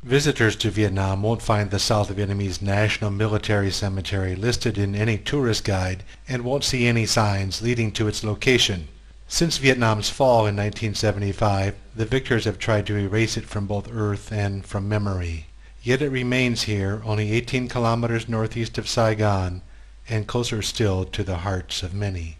Visitors to Vietnam won't find the South Vietnamese National Military Cemetery listed in any tourist guide and won't see any signs leading to its location. Since Vietnam's fall in 1975, the victors have tried to erase it from both earth and from memory. Yet it remains here, only 18 kilometers northeast of Saigon, and closer still to the hearts of many.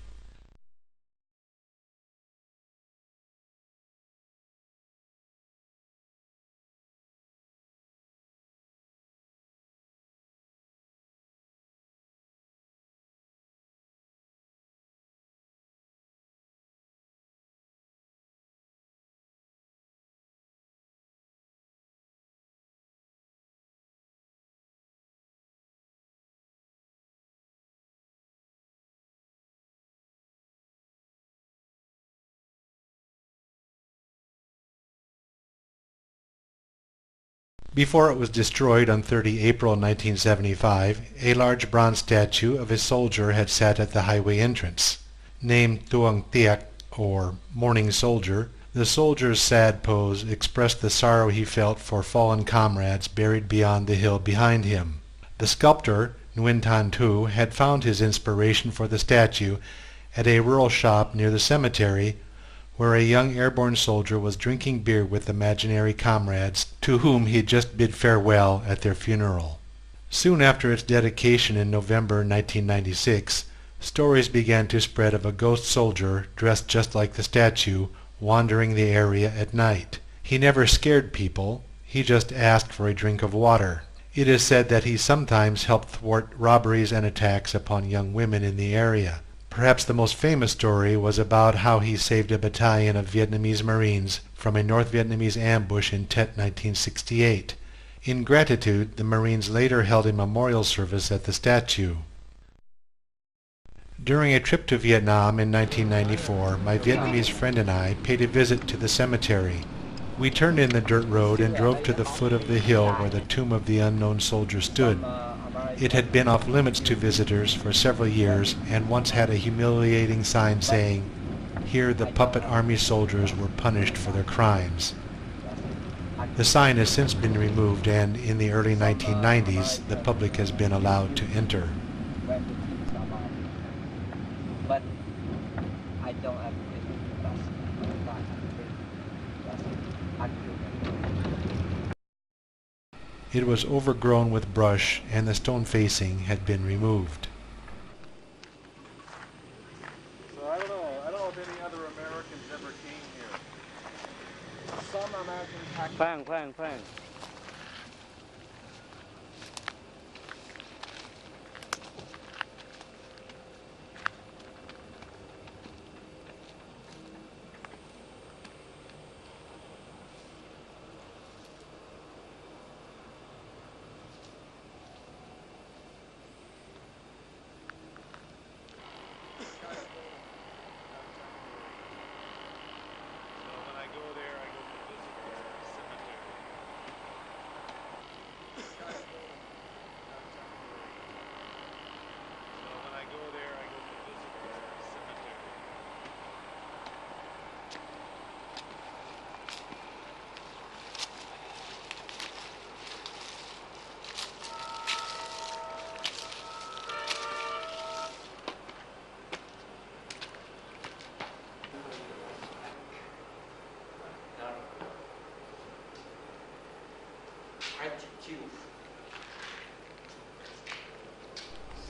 Before it was destroyed on 30 April 1975, a large bronze statue of a soldier had sat at the highway entrance. Named Tuang Tiec, or Mourning Soldier, the soldier's sad pose expressed the sorrow he felt for fallen comrades buried beyond the hill behind him. The sculptor, Nguyen Thanh Tu, had found his inspiration for the statue at a rural shop near the cemetery, where a young airborne soldier was drinking beer with imaginary comrades to whom he had just bid farewell at their funeral. Soon after its dedication in November 1996, stories began to spread of a ghost soldier dressed just like the statue wandering the area at night. He never scared people, he just asked for a drink of water. It is said that he sometimes helped thwart robberies and attacks upon young women in the area. Perhaps the most famous story was about how he saved a battalion of Vietnamese Marines from a North Vietnamese ambush in Tet 1968. In gratitude, the Marines later held a memorial service at the statue. During a trip to Vietnam in 1994, my Vietnamese friend and I paid a visit to the cemetery. We turned in the dirt road and drove to the foot of the hill where the tomb of the unknown soldier stood. It had been off limits to visitors for several years and once had a humiliating sign saying, "Here the puppet army soldiers were punished for their crimes." The sign has since been removed and in the early 1990s the public has been allowed to enter. It was overgrown with brush and the stone facing had been removed. So I don't know if any other Americans ever came here. Some Americans had...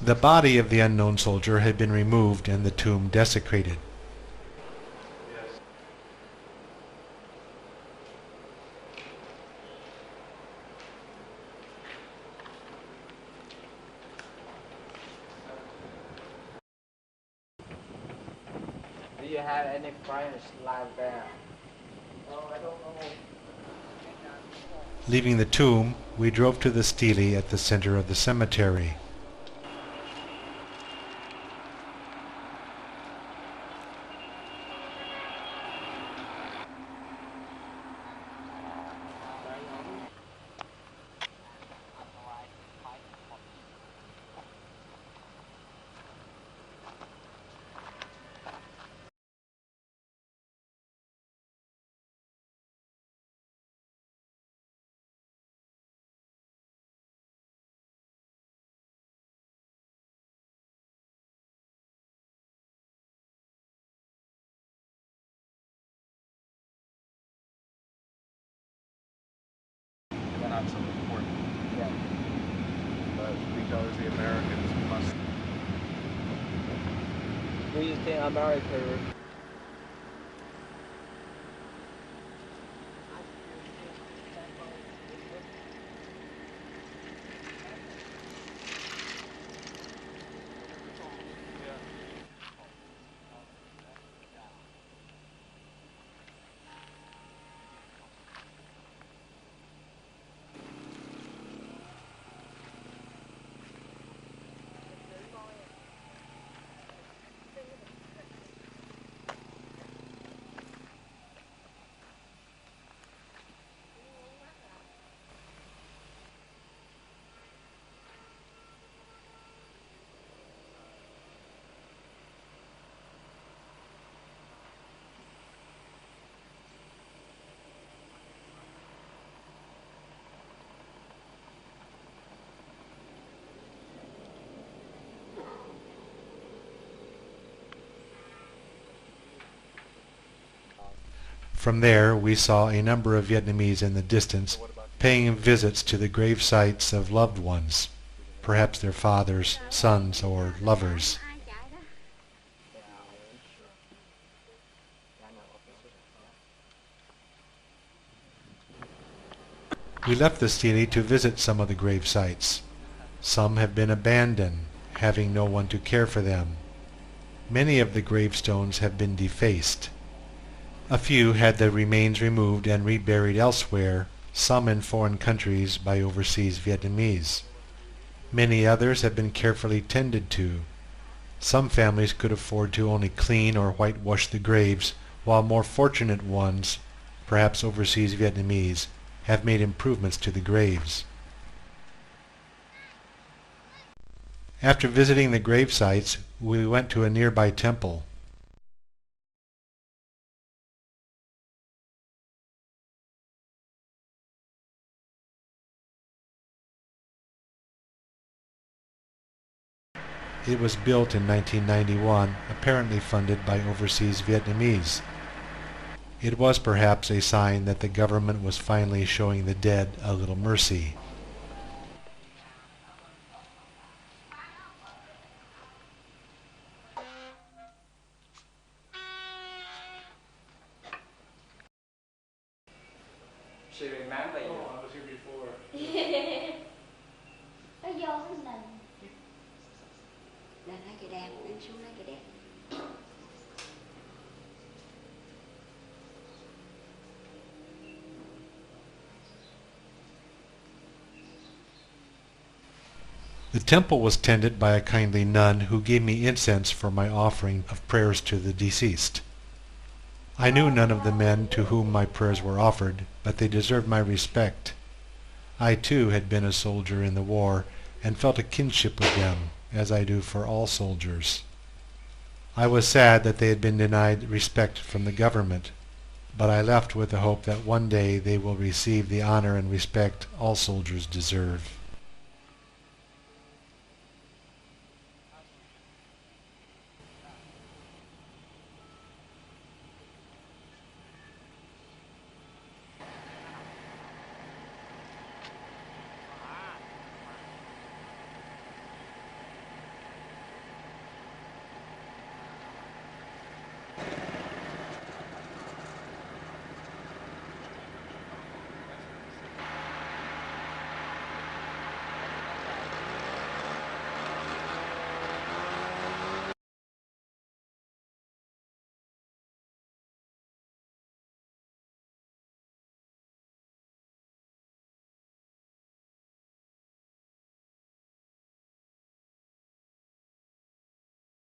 The body of the unknown soldier had been removed and the tomb desecrated. Do you have any friends like that? Oh, I don't know. Leaving the tomb, we drove to the stele at the center of the cemetery. Do you think America? From there we saw a number of Vietnamese in the distance paying visits to the grave sites of loved ones, perhaps their fathers, sons, or lovers. We left the city to visit some of the grave sites. Some have been abandoned, having no one to care for them. Many of the gravestones have been defaced. A few had their remains removed and reburied elsewhere, some in foreign countries by overseas Vietnamese. Many others have been carefully tended to. Some families could afford to only clean or whitewash the graves, while more fortunate ones, perhaps overseas Vietnamese, have made improvements to the graves. After visiting the grave sites, we went to a nearby temple. It was built in 1991, apparently funded by overseas Vietnamese. It was perhaps a sign that the government was finally showing the dead a little mercy. She remember you. I was here before. Nó vô cái nền. Lên lấy cây đen, lên xuống lấy cây đen. The temple was tended by a kindly nun who gave me incense for my offering of prayers to the deceased. I knew none of the men to whom my prayers were offered, but they deserved my respect. I too had been a soldier in the war, and felt a kinship with them, as I do for all soldiers. I was sad that they had been denied respect from the government, but I left with the hope that one day they will receive the honor and respect all soldiers deserve.